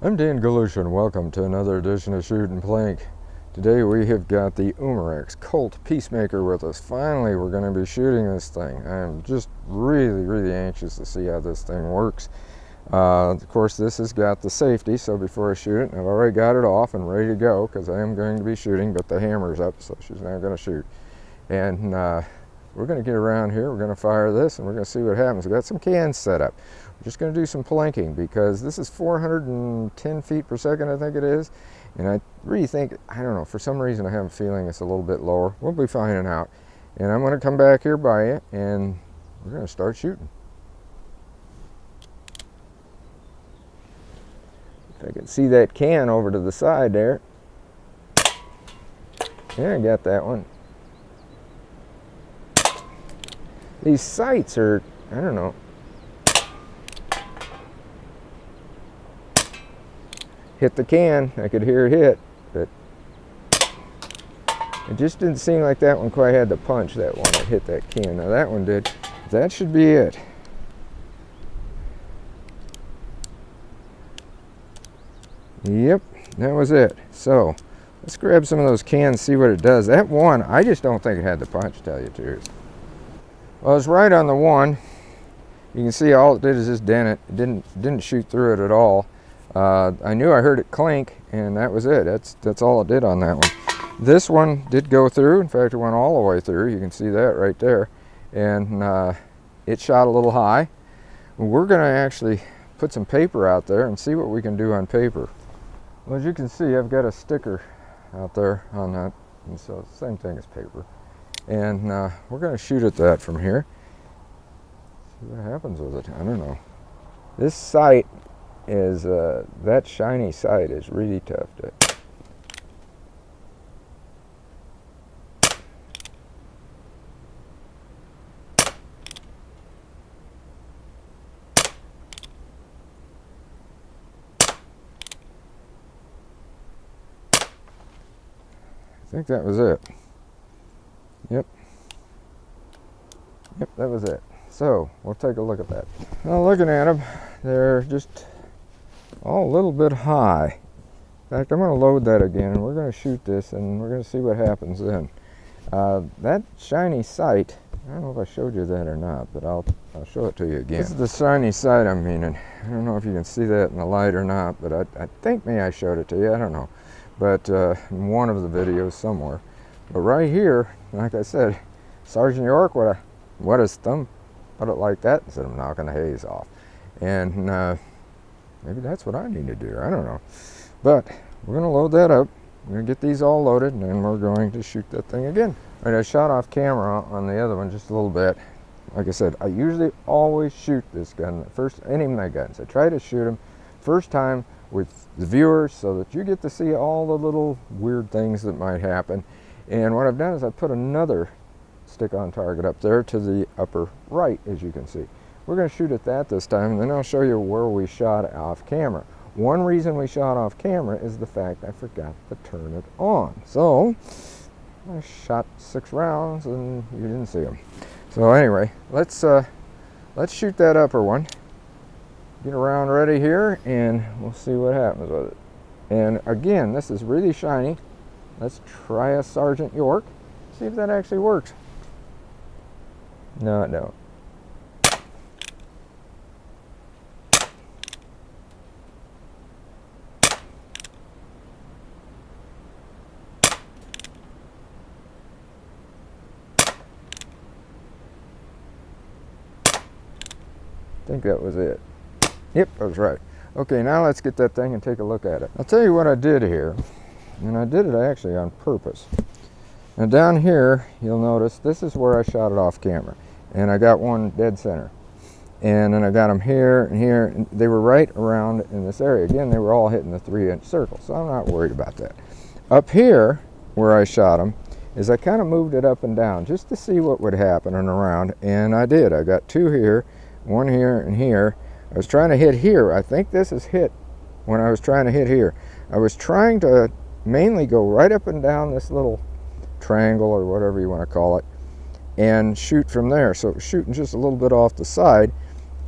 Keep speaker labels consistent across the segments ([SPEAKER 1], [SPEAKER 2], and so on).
[SPEAKER 1] I'm Dan Galusha and welcome to another edition of Shoot and Plink. Today we have got the Umarex Colt Peacemaker with us. Finally, we're going to be shooting this thing. I'm just really anxious to see how this thing works. Of course, this has got the safety, so before I shoot it, I've already got it off and ready to go because I am going to be shooting, but the hammer's up, so she's not going to shoot. And we're going to get around here, we're going to fire this, and we're going to see what happens. We've got some cans set up. We're just going to do some plinking because this is 410 feet per second, I think it is. And I really think, I don't know, for some reason I have a feeling it's a little bit lower. We'll be finding out. And I'm going to come back here by you, and we're going to start shooting. If I can see that can over to the side there. Yeah, I got that one. These sights are, I don't know. Hit the can, I could hear it hit, but it just didn't seem like that one quite had the punch, that one that hit that can. Now that one did. That should be it. Yep, that was it. So let's grab some of those cans, see what it does. That one, I just don't think it had the punch, to tell you the truth. Well, it's right on the one. You can see all it did is just dent it. It didn't shoot through it at all. I knew I heard it clink, and that was it. That's all it did on that one. This one did go through. In fact, it went all the way through. You can see that right there. And it shot a little high. We're going to actually put some paper out there and see what we can do on paper. Well, as you can see, I've got a sticker out there on that. And so same thing as paper. And we're going to shoot at that from here. See what happens with it. I don't know. This sight is, that shiny sight is really tough to... I think that was it. Yep, that was it. So we'll take a look at that. Now, looking at them, they're just all a little bit high. In fact, I'm going to load that again, and we're going to shoot this, and we're going to see what happens then. That shiny sight, I don't know if I showed you that or not, but I'll show it to you again. This is the shiny sight I'm meaning. I don't know if you can see that in the light or not, but I think maybe I showed it to you. I don't know. But in one of the videos somewhere. But right here, like I said, Sergeant York what his thumb put it like that instead of knocking the haze off. And maybe that's what I need to do. I don't know. But we're going to load that up. We're going to get these all loaded, and then we're going to shoot that thing again. All right, I shot off camera on the other one just a little bit. Like I said, I usually always shoot this gun first, any of my guns. I try to shoot them first time with the viewers so that you get to see all the little weird things that might happen. And what I've done is I put another stick-on target up there to the upper right, as you can see. We're going to shoot at that this time, and then I'll show you where we shot off camera. One reason we shot off camera is the fact I forgot to turn it on. So I shot 6 rounds and you didn't see them. So anyway, let's shoot that upper one. Get around ready here, and we'll see what happens with it. And again, this is really shiny. Let's try a Sergeant York. See if that actually works. No, it don't. I think that was it. Yep, I was right. Okay, now let's get that thing and take a look at it. I'll tell you what I did here, and I did it actually on purpose. Now down here, you'll notice this is where I shot it off camera, and I got one dead center. And then I got them here and here, and they were right around in this area. Again, they were all hitting the 3-inch circle, so I'm not worried about that. Up here, where I shot them, is I kind of moved it up and down just to see what would happen and around, and I did. I got 2 here, 1 here, and here. I was trying to hit here. I think this is hit when I was trying to hit here. I was trying to mainly go right up and down this little triangle or whatever you want to call it and shoot from there. So shooting just a little bit off the side.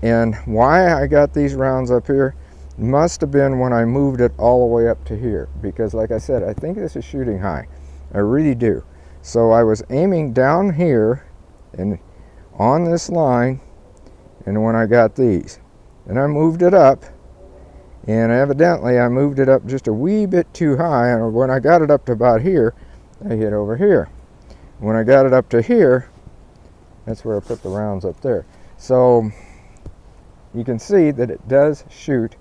[SPEAKER 1] And why I got these rounds up here, must have been when I moved it all the way up to here, because like I said, I think this is shooting high. I really do. So I was aiming down here and on this line, and when I got these, and I moved it up, and evidently I moved it up just a wee bit too high, and when I got it up to about here, I hit over here. When I got it up to here, that's where I put the rounds up there. So you can see that it does shoot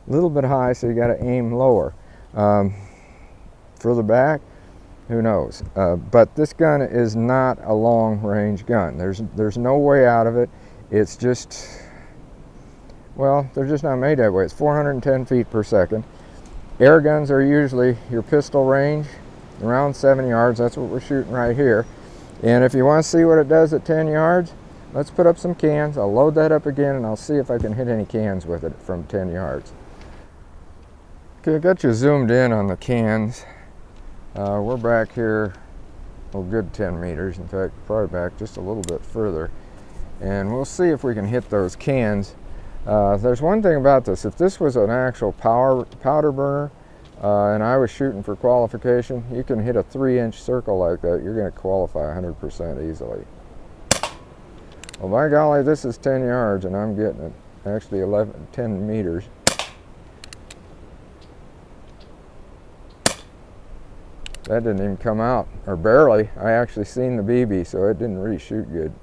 [SPEAKER 1] a little bit high, so you got to aim lower. Further back, who knows? But this gun is not a long-range gun. There's no way out of it. It's just, well, they're just not made that way. It's 410 feet per second. Air guns are usually your pistol range, around 7 yards. That's what we're shooting right here. And if you want to see what it does at 10 yards, let's put up some cans. I'll load that up again, and I'll see if I can hit any cans with it from 10 yards. Okay, I got you zoomed in on the cans. We're back here a good 10 meters. In fact, probably back just a little bit further. And we'll see if we can hit those cans. There's one thing about this. If this was an actual powder burner, and I was shooting for qualification, you can hit a 3-inch circle like that. You're going to qualify 100% easily. Well, by golly, this is 10 yards, and I'm getting it actually 10 meters. That didn't even come out, or barely. I actually seen the BB, so it didn't really shoot good.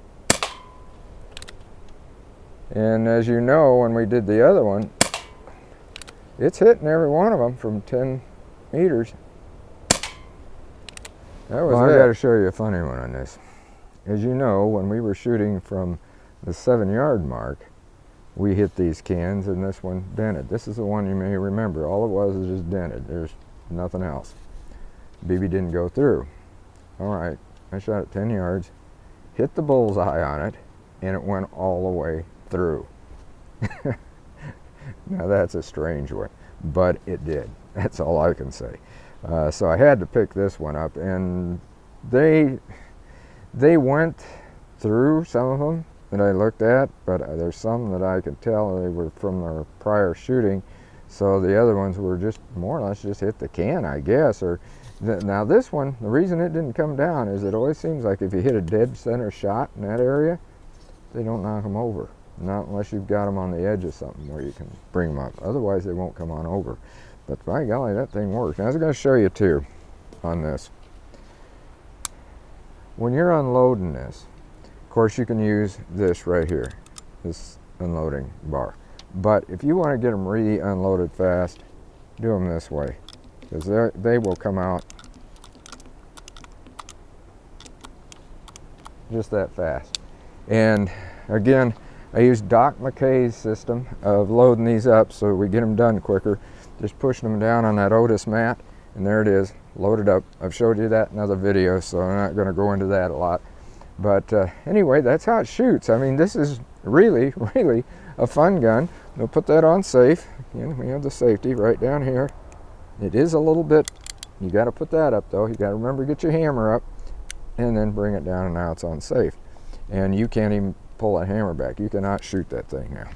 [SPEAKER 1] And as you know, when we did the other one, it's hitting every one of them from 10 meters. That was it. I got to show you a funny one on this. As you know, when we were shooting from the 7-yard mark, we hit these cans, and this one dented. This is the one you may remember. All it was is just dented. There's nothing else. BB didn't go through. All right, I shot at 10 yards, hit the bullseye on it, and it went all the way through. Now that's a strange one, but it did. That's all I can say. So I had to pick this one up, and they went through, some of them that I looked at, but there's some that I could tell they were from their prior shooting. So the other ones were just more or less just hit the can, I guess. Or now this one, the reason it didn't come down is it always seems like if you hit a dead center shot in that area, they don't knock them over. Not unless you've got them on the edge of something where you can bring them up. Otherwise, they won't come on over. But by golly, that thing works. Now, I was going to show you too on this. When you're unloading this, of course, you can use this right here, this unloading bar. But if you want to get them really unloaded fast, do them this way, because they will come out just that fast. And again, I use Doc McKay's system of loading these up so we get them done quicker. Just pushing them down on that Otis mat, and there it is, loaded up. I've showed you that in other videos, so I'm not going to go into that a lot. But anyway, that's how it shoots. I mean, this is really, really a fun gun. We'll put that on safe. Again, we have the safety right down here. It is a little bit, you got to put that up though. You got to remember to get your hammer up and then bring it down, and now it's on safe. And you can't even pull that hammer back. You cannot shoot that thing now.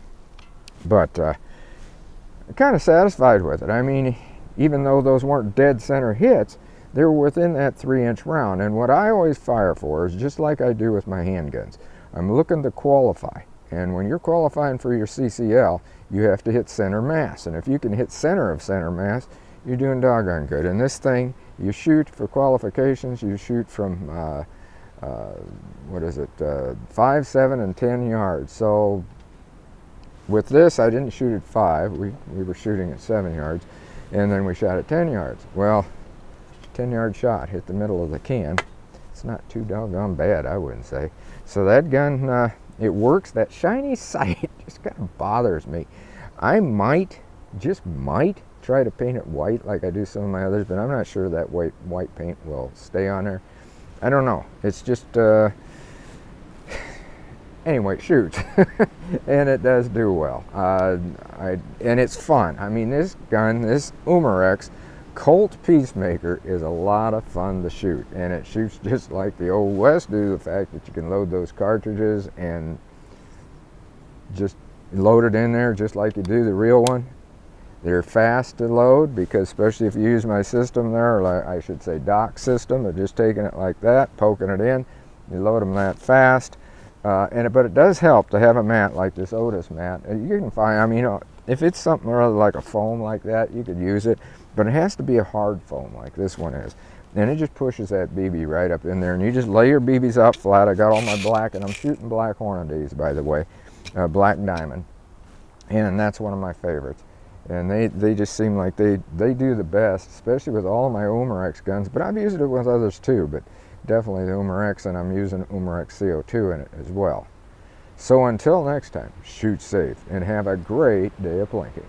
[SPEAKER 1] But I'm kind of satisfied with it. I mean, even though those weren't dead center hits, they were within that 3-inch round. And what I always fire for is just like I do with my handguns. I'm looking to qualify. And when you're qualifying for your CCL, you have to hit center mass. And if you can hit center of center mass, you're doing doggone good. And this thing, you shoot for qualifications, you shoot from, what is it, 5, 7, and 10 yards. So with this, I didn't shoot at 5. We were shooting at 7 yards. And then we shot at 10 yards. Well, 10-yard shot hit the middle of the can. It's not too doggone bad, I wouldn't say. So that gun, it works. That shiny sight just kind of bothers me. I might, just might, try to paint it white like I do some of my others, but I'm not sure that white paint will stay on there. I don't know. It's just, anyway, it shoots. And it does do well. And it's fun. I mean, this gun, this Umarex Colt Peacemaker, is a lot of fun to shoot, and it shoots just like the old West do. The fact that you can load those cartridges and just load it in there just like you do the real one. They're fast to load because, especially if you use my system there, or like I should say dock system, of just taking it like that, poking it in, you load them that fast. But it does help to have a mat like this Otis mat. You can find, I mean, if it's something rather like a foam like that, you could use it, but it has to be a hard foam like this one is. And it just pushes that BB right up in there, and you just lay your BBs out flat. I got all my black, and I'm shooting black Hornadys, by the way, black diamond, and that's one of my favorites. And they just seem like they do the best, especially with all of my Umarex guns, but I've used it with others too, but definitely the Umarex, and I'm using Umarex CO2 in it as well. So until next time, shoot safe and have a great day of plinking.